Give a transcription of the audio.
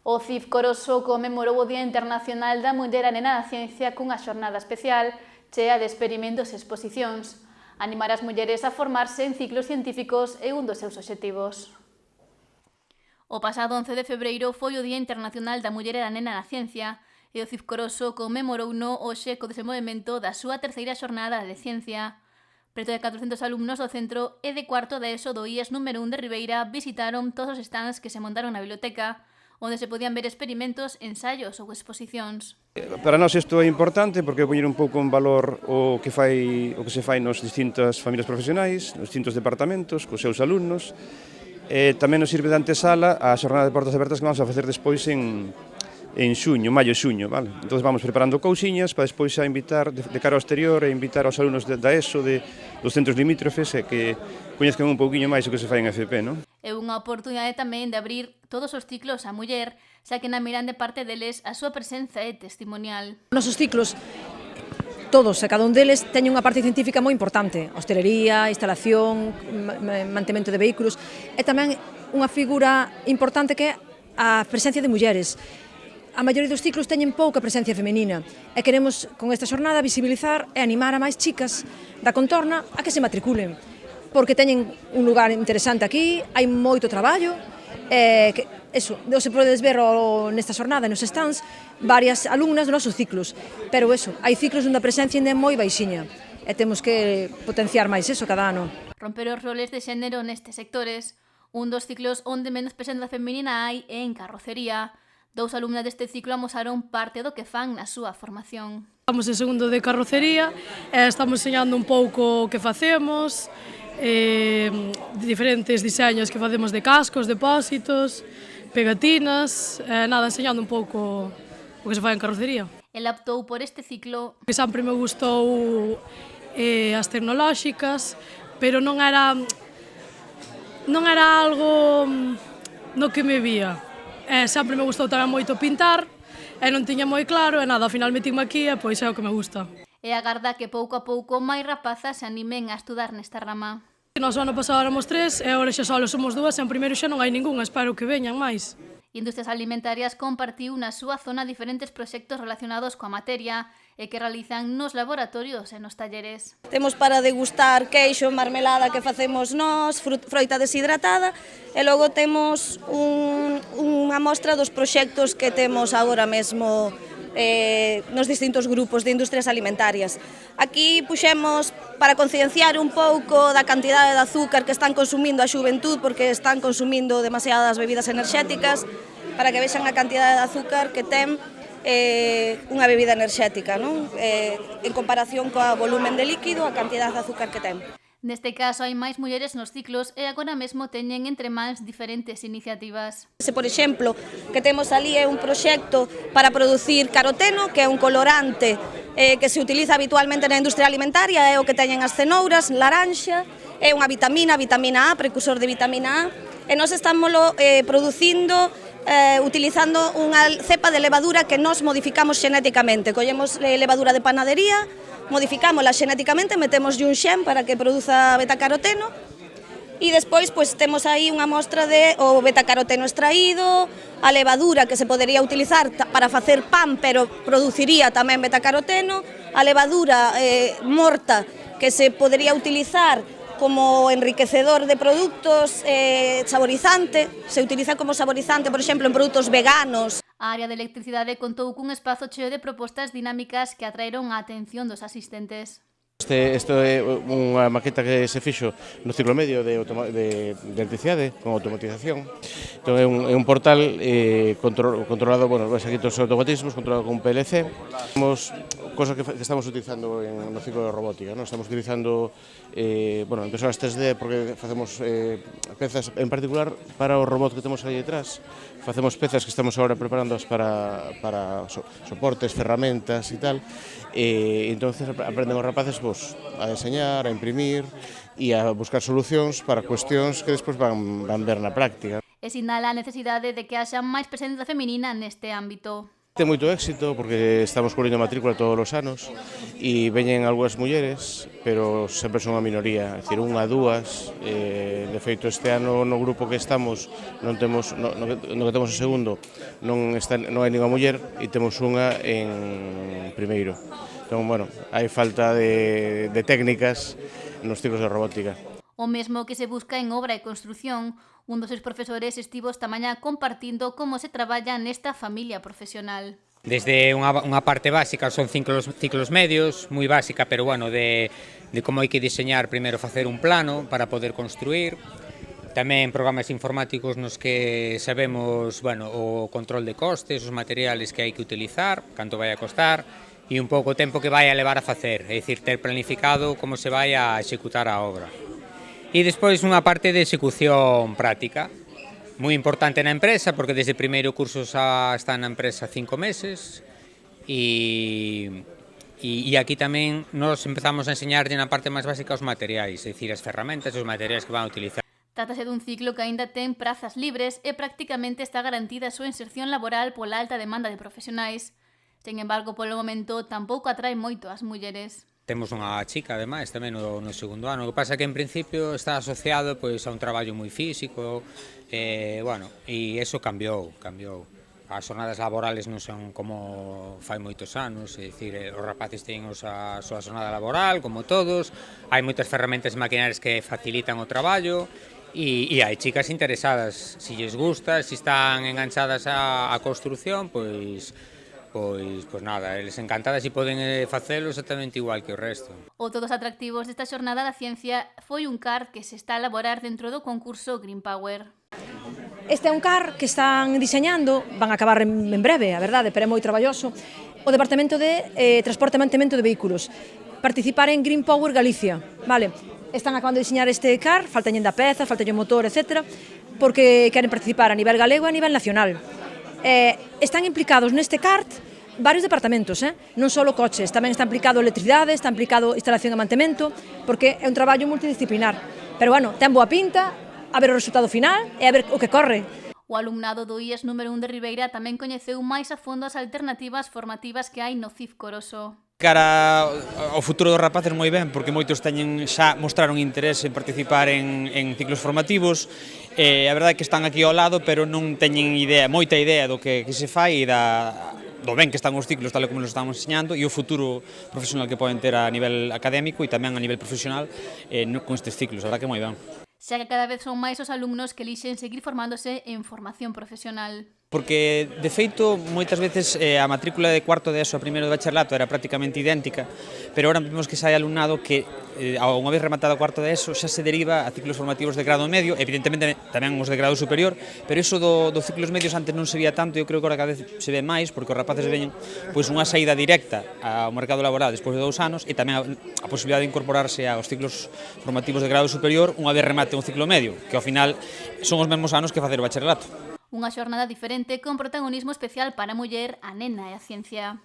O CIF Coroso conmemorou o Día Internacional da Muller e Nena na Ciencia cunha xornada especial chea de experimentos e exposicións. Animar as mulleres a formarse en ciclos científicos é un dos seus obxectivos. O pasado 11 de febreiro foi o Día Internacional da Muller e da Nena na Ciencia e o CIF Coroso conmemorouno hoxe co desenvolvemento da súa terceira xornada de ciencia. Preto de 400 alumnos do centro e de cuarto de ESO do IES número 1 de Ribeira visitaron todos os stands que se montaron na biblioteca, onde se podían ver experimentos, ensaios ou exposicións. Para nós isto é importante porque poñer un pouco en valor o que se fai nos distintas familias profesionais, nos distintos departamentos, cos seus alumnos. Tamén nos sirve de antesala a xornada de portas abertas que vamos a facer despois en xuño, maio e xuño, vale? Entón vamos preparando cousiñas para despois a invitar de cara ao exterior e invitar aos alumnos da ESO, dos centros limítrofes, e que coñezcan un pouquiño máis o que se fai en FP, non? É unha oportunidade tamén de abrir todos os ciclos á muller, xa que na miran de parte deles a súa presenza é testimonial. Os nosos ciclos, todos e cada un deles, teñen unha parte científica moi importante. Hostelería, instalación, mantemento de vehículos, e tamén unha figura importante que é a presencia de mulleres. A maioría dos ciclos teñen pouca presencia femenina e queremos, con esta xornada, visibilizar e animar a máis chicas da contorna a que se matriculen, porque teñen un lugar interesante aquí, hai moito traballo, se podes ver nesta xornada, nos stands, varias alumnas dos nosos ciclos, pero hai ciclos onde a presencia ainda é moi baixiña e temos que potenciar máis cada ano. Romper os roles de xénero nestes sectores, un dos ciclos onde menos presenza femenina hai é en carrocería. Dous alumnas deste ciclo amosaron parte do que fan na súa formación. Estamos en segundo de carrocería e estamos enseñando un pouco o que facemos, diferentes diseños que facemos de cascos, depósitos, pegatinas, enseñando un pouco o que se fai en carrocería. El optou por este ciclo. Sempre me gustou as tecnolóxicas, pero non era algo no que me vía. Sempre me gustou tamén moito pintar e non tiña moi claro e nada, ao final metín-me aquí e pois é o que me gusta. E agarda que pouco a pouco máis rapazas se animen a estudar nesta rama. Nos ano pasado éramos 3 e agora xa só somos 2 e en primeiro xa non hai ningunha, espero que veñan máis. Industrias Alimentarias compartiu na súa zona diferentes proxectos relacionados coa materia e que realizan nos laboratorios e nos talleres. Temos para degustar queixo, marmelada que facemos nós, froita deshidratada e logo temos unha mostra dos proxectos que temos agora mesmo nos distintos grupos de industrias alimentarias. Aquí puxemos para concienciar un pouco da cantidade de azúcar que están consumindo a xuventud porque están consumindo demasiadas bebidas enerxéticas, para que vexan a cantidade de azúcar que ten unha bebida enerxética, non? En comparación coa volumen de líquido, a cantidade de azúcar que ten. Neste caso hai máis mulleres nos ciclos e agora mesmo teñen entre mans diferentes iniciativas. Por exemplo, que temos ali é un proxecto para producir caroteno, que é un colorante que se utiliza habitualmente na industria alimentaria, é o que teñen as cenouras, laranxa, é unha vitamina A, precursor de vitamina A, e nós estamos producindo utilizando unha cepa de levadura que nos modificamos xenéticamente. Collemos levadura de panadería, modificámola xenéticamente, metemos un xen para que produza betacaroteno e despois temos aí unha mostra de o betacaroteno extraído, a levadura que se podería utilizar para facer pan, pero produciría tamén betacaroteno, a levadura morta que se podería utilizar como enriquecedor de produtos, saborizante, se utiliza como saborizante, por exemplo, en produtos veganos. A área de electricidade contou cun espazo cheo de propostas dinámicas que atraeron a atención dos asistentes. Isto é unha maqueta que se fixo no ciclo medio de electricidade, con automatización. Entón é un portal controlado, aquí todos os automatismos, controlado con PLC. Temos cosas que estamos utilizando no ciclo de robótica, estamos utilizando impresoras 3D porque facemos pezas en particular para o robot que temos aí detrás. Facemos pezas que estamos agora preparándoas para soportes, ferramentas e tal. Entonces aprenden os rapaces a deseñar, a imprimir e a buscar solucións para cuestións que despois van ver na práctica. E sinala a necesidade de que haxa máis presenza feminina neste ámbito. Ten moito éxito porque estamos cubrindo matrícula todos os anos e veñen algunhas mulleres, pero sempre son a minoría, é dicir, unha, dúas. De feito, este ano no grupo que estamos non temos, no que temos o segundo non hai ninguna muller e temos unha en primeiro. Entón, bueno, hai falta de técnicas nos ciclos de robótica. O mesmo que se busca en obra e construción, un dos seus profesores estivo esta mañá compartindo como se traballa nesta familia profesional. Desde unha parte básica, son ciclos medios, moi básica, pero bueno, de como hai que diseñar primeiro facer un plano para poder construir. Tamén programas informáticos nos que sabemos, bueno, o control de costes, os materiales que hai que utilizar, canto vai a costar, e un pouco o tempo que vai a levar a facer, é dicir, ter planificado como se vai a executar a obra. E despois unha parte de execución práctica, moi importante na empresa, porque desde o primeiro curso xa está na empresa 5 meses, e aquí tamén nos empezamos a enseñarlle na parte máis básica os materiais, é dicir, as ferramentas e os materiais que van a utilizar. Trátase dun ciclo que aínda ten prazas libres e prácticamente está garantida a súa inserción laboral pola alta demanda de profesionais. Sen embargo, polo momento, tampouco atrae moito ás mulleres. Temos unha chica, ademais, tamén no segundo ano. O que pasa é que, en principio, está asociado pois, a un traballo moi físico, bueno, e iso cambiou. As jornadas laborales non son como fai moitos anos, é dicir, os rapaces teñen a súa jornada laboral, como todos, hai moitas ferramentas maquinarias que facilitan o traballo, e hai chicas interesadas, se lles gusta, se están enganchadas á construción, pois nada, eles encantadas e poden facelo exactamente igual que o resto. Outro dos atractivos desta xornada da ciencia foi un CAR que se está a elaborar dentro do concurso Green Power. Este é un CAR que están diseñando, van a acabar en breve, a verdade, pero é moi traballoso, o Departamento de Transporte e Mantemento de Vehículos. Participar en Green Power Galicia, vale? Están acabando de diseñar este CAR, faltan ainda pezas, falta o motor, etc., porque queren participar a nivel galego e a nivel nacional. Están implicados neste CART varios departamentos, non só coches, tamén está implicado electricidade, está implicado instalación e mantemento, porque é un traballo multidisciplinar. Pero, bueno, ten boa pinta, a ver o resultado final e a ver o que corre. O alumnado do IES número 1 de Ribeira tamén coñeceu máis a fondo as alternativas formativas que hai no CIF Coroso. Cara ao futuro dos rapaces moi ben, porque moitos xa mostraron interese en participar en ciclos formativos. A verdade é que están aquí ao lado, pero non teñen moita idea do que se fai e do ben que están os ciclos tal como nos estamos enseñando e o futuro profesional que poden ter a nivel académico e tamén a nivel profesional con estes ciclos, a verdade que moi ben. Xa que cada vez son máis os alumnos que elixen seguir formándose en formación profesional. Porque, de feito, moitas veces a matrícula de cuarto de ESO a primeiro de bacharelato era prácticamente idéntica, pero ahora vemos que sai alumnado que, unha vez rematado o cuarto de ESO, xa se deriva a ciclos formativos de grado medio, evidentemente tamén os de grado superior, pero iso dos ciclos medios antes non se vía tanto, e eu creo que ahora cada vez se ve máis, porque os rapaces veñen pois, unha saída directa ao mercado laboral despois de 2 anos, e tamén a posibilidade de incorporarse aos ciclos formativos de grado superior unha vez remate un ciclo medio, que ao final son os mesmos anos que facer o bacharelato. Unha xornada diferente con protagonismo especial para a muller, a nena e a ciencia.